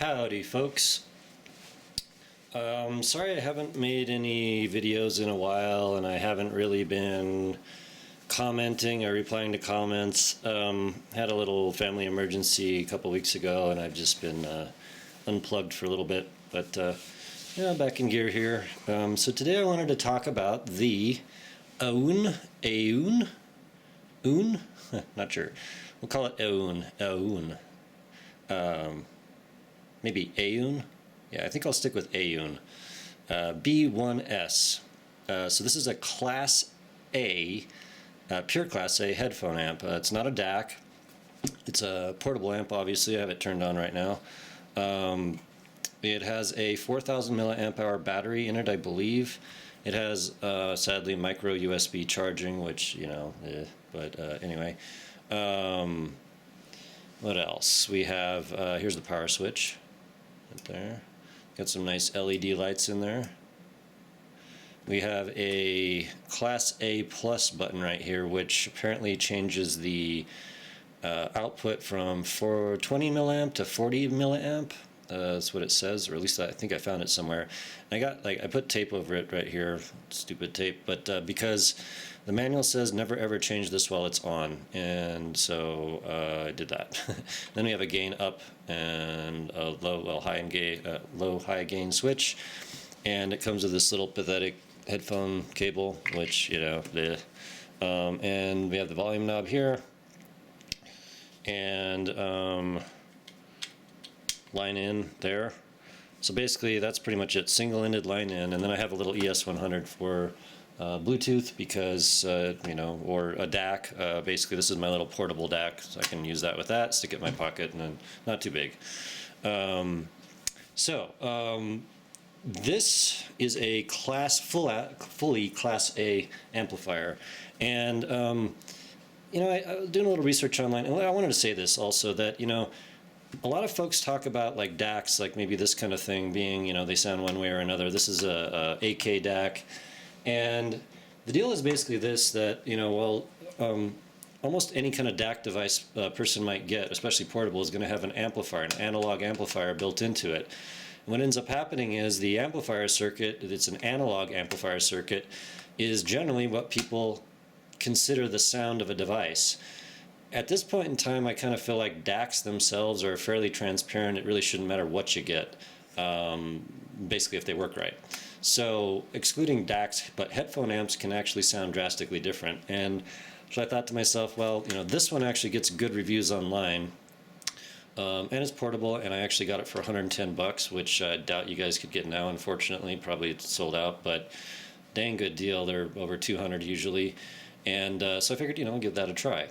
Howdy folks. Sorry I haven't made any videos in a while and I haven't really been commenting or replying to comments. Had a little family emergency a couple weeks ago and I've just been unplugged for a little bit, but yeah, back in gear here. So today I wanted to talk about the Aune, not sure. We'll call it Aune. Maybe Aune? Yeah, I think I'll stick with Aune. B1s. So this is a Class A, pure Class A headphone amp. It's not a DAC. It's a portable amp, obviously. I have it turned on right now. It has a 4,000 milliamp hour battery in it, I believe. It has, sadly, micro USB charging, which, you know, but anyway. What else? We have, here's the power switch. Right there. Got some nice LED lights in there. We have a Class A Plus button right here, which apparently changes the output from 20 milliamp to 40 milliamp. That's what it says, or at least I think I found it somewhere. And I put tape over it right here, stupid tape, but because the manual says never ever change this while it's on, and so I did that. Then we have a gain up and a low high gain switch, and it comes with this little pathetic headphone cable, which, you know, and we have the volume knob here, and line in there. So basically that's pretty much it, single-ended line in, and then I have a little ES100 for Bluetooth because, you know, or a DAC. Basically this is my little portable DAC, so I can use that with that, stick it in my pocket, and then not too big. This is a fully Class A amplifier, and you know, I was doing a little research online, and I wanted to say this also, that, you know, a lot of folks talk about like DACs, like maybe this kind of thing being, you know, they sound one way or another. This is a AK DAC, and the deal is basically this, that, you know, well, almost any kind of DAC device a person might get, especially portable, is going to have an amplifier, an analog amplifier built into it. And what ends up happening is the amplifier circuit, it's an analog amplifier circuit, is generally what people consider the sound of a device. At this point in time, I kind of feel like DACs themselves are fairly transparent. It really shouldn't matter what you get, basically, if they work right. So excluding DACs, but headphone amps can actually sound drastically different. And so I thought to myself, well, you know, this one actually gets good reviews online, and it's portable, and I actually got it for 110 bucks, which I doubt you guys could get now, unfortunately. Probably it's sold out, but dang good deal. They're over 200 usually. And so I figured, you know, I'll give that a try.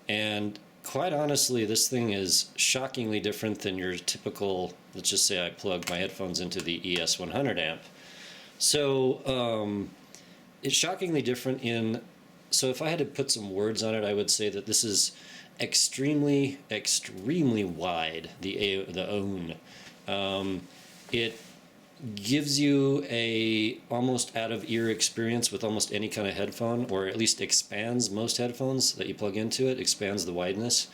And quite honestly, this thing is shockingly different than your typical, let's just say I plug my headphones into the ES100 amp. So it's shockingly different so if I had to put some words on it, I would say that this is extremely, extremely wide, the Aune. It gives you a almost out-of-ear experience with almost any kind of headphone, or at least expands most headphones that you plug into it, expands the wideness.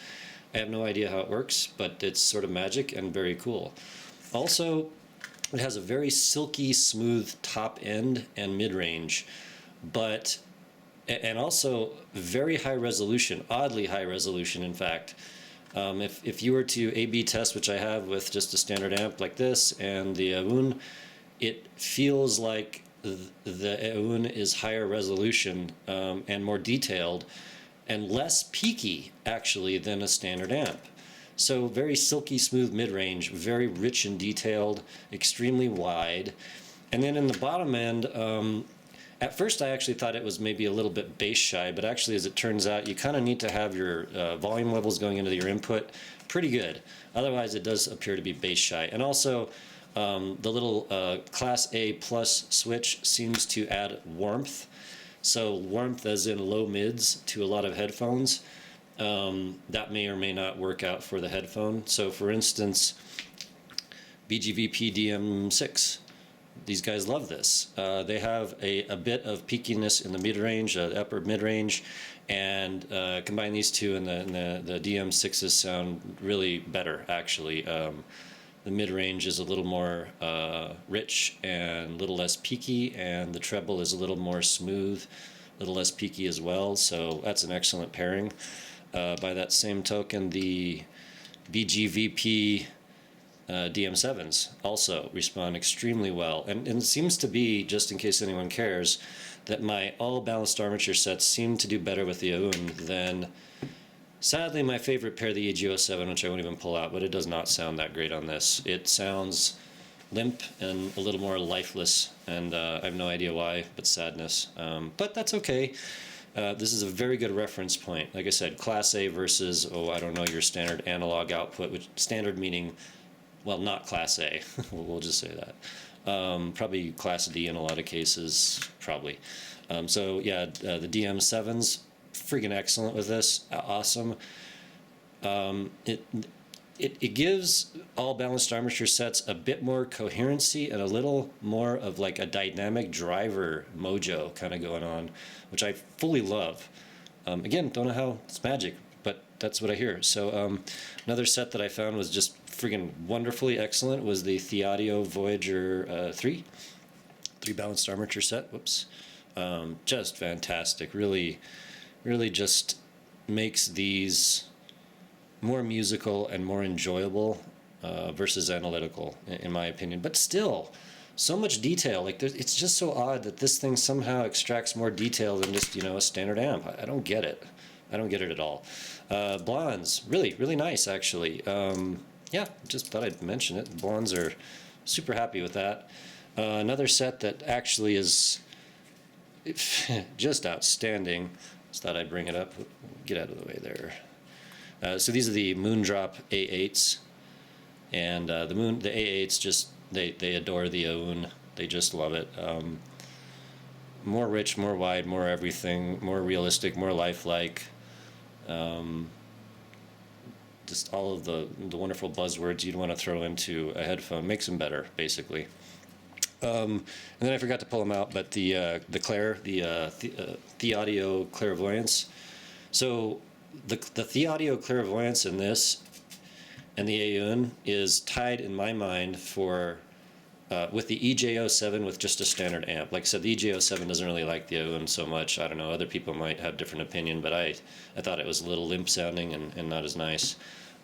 I have no idea how it works, but it's sort of magic and very cool. Also, it has a very silky smooth top end and mid-range, and also very high resolution, oddly high resolution, in fact. If you were to A/B test, which I have with just a standard amp like this and the Aune, it feels like the Aune is higher resolution and more detailed and less peaky, actually, than a standard amp. So very silky smooth mid-range, very rich and detailed, extremely wide. And then in the bottom end, at first I actually thought it was maybe a little bit bass shy, but actually, as it turns out, you kind of need to have your volume levels going into your input pretty good. Otherwise, it does appear to be bass shy. And also, the little Class A Plus switch seems to add warmth. So warmth as in low mids to a lot of headphones. That may or may not work out for the headphone. So for instance, BGVP DM6. These guys love this. They have a bit of peakiness in the mid-range, upper mid-range, and combine these two, and the DM6s sound really better, actually. The mid-range is a little more rich and a little less peaky, and the treble is a little more smooth, a little less peaky as well. So that's an excellent pairing. By that same token, the BGVP DM7s also respond extremely well. And it seems to be, just in case anyone cares, that my all balanced armature sets seem to do better with the Aune than, sadly, my favorite pair, the EG07, which I won't even pull out, but it does not sound that great on this. It sounds limp and a little more lifeless, and I have no idea why, but sadness. But that's okay. This is a very good reference point. Like I said, Class A versus, I don't know, your standard analog output, which standard meaning, well, not Class A. We'll just say that. Probably Class D in a lot of cases, probably. So yeah, the DM7s, freaking excellent with this. Awesome. It gives all balanced armature sets a bit more coherency and a little more of like a dynamic driver mojo kind of going on, which I fully love. Again, don't know how it's magic, but that's what I hear. So another set that I found was just friggin' wonderfully excellent was the Audio Voyager 3 balanced armature set. Whoops. Just fantastic. Really, really just makes these more musical and more enjoyable versus analytical, in my opinion. But still, so much detail. Like, it's just so odd that this thing somehow extracts more detail than just, a standard amp. I don't get it. I don't get it at all. Blondes, really, really nice, actually. Yeah, just thought I'd mention it. Blondes are super happy with that. Another set that actually is just outstanding. Just thought I'd bring it up. Get out of the way there. So these are the Moondrop A8s, and the A8s just they adore the Aune. They just love it. More rich, more wide, more everything, more realistic, more lifelike. Just all of the wonderful buzzwords you'd want to throw into a headphone makes them better, basically. And then I forgot to pull them out, but the Audioclairvoyance. So the Audioclairvoyance in this and the Aune is tied in my mind for with the EJ07 with just a standard amp. Like I said, the EJ07 doesn't really like the Aune so much. I don't know, other people might have different opinion, but I thought it was a little limp sounding and not as nice.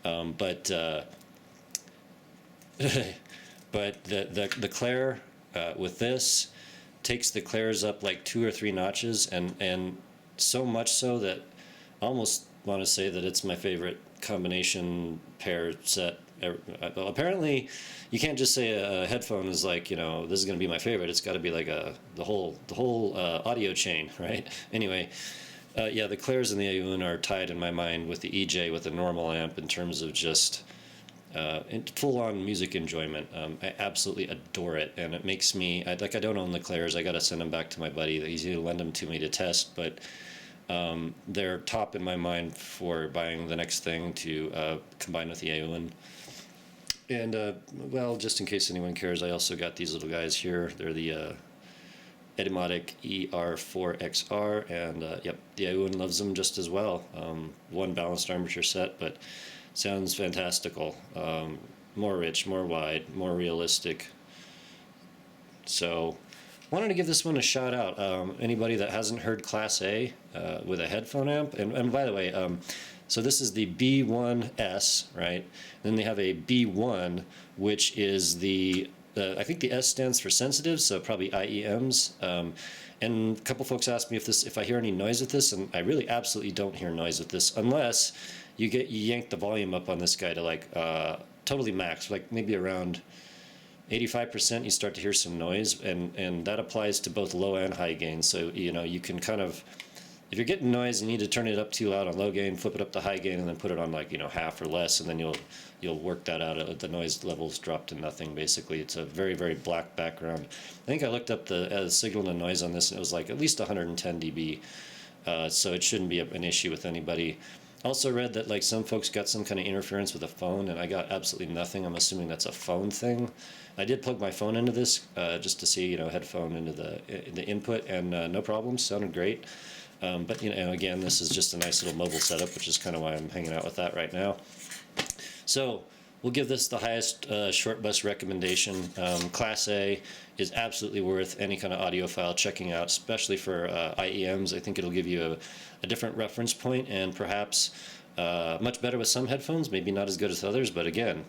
But the Clair with this takes the Clairs up like 2 or 3 notches, and so much so that I almost want to say that it's my favorite combination pair set. Well, apparently, you can't just say a headphone is like, this is going to be my favorite. It's got to be like the whole audio chain, right? Anyway, yeah, the Clairs and the Aune are tied in my mind with the EJ with a normal amp in terms of just full-on music enjoyment. I absolutely adore it, and it makes me I don't own the Clairs. I got to send them back to my buddy. He's going to lend them to me to test, but they're top in my mind for buying the next thing to combine with the Aune. And well, just in case anyone cares, I also got these little guys here. They're the Etymotic ER4XR, and yep, the Aune loves them just as well. One balanced armature set, but sounds fantastical. More rich, more wide, more realistic. So wanted to give this one a shout out. Anybody that hasn't heard Class A with a headphone amp, and by the way, so this is the B1s, right? Then they have a B1, which is I think the S stands for sensitive, so probably IEMs. And a couple folks asked me if I hear any noise with this, and I really absolutely don't hear noise with this, unless you yank the volume up on this guy to like totally max, like maybe around 85%. You start to hear some noise, and that applies to both low and high gain. So you can kind of, if you're getting noise, you need to turn it up too loud on low gain, flip it up to high gain, and then put it on like half or less, and then you'll work that out. The noise levels drop to nothing. Basically, it's a very, very black background. I think I looked up the signal to noise on this, and it was like at least 110 dB. So it shouldn't be an issue with anybody. Also read that like some folks got some kind of interference with a phone, and I got absolutely nothing. I'm assuming that's a phone thing. I did plug my phone into this just to see, headphone into the input, and no problems. Sounded great. But again, this is just a nice little mobile setup, which is kind of why I'm hanging out with that right now. So we'll give this the highest short bus recommendation. Class A is absolutely worth any kind of audiophile checking out, especially for IEMs. I think it'll give you a different reference point, and perhaps much better with some headphones, maybe not as good as others, but again,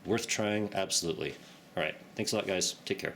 worth trying, absolutely. All right, thanks a lot, guys. Take care.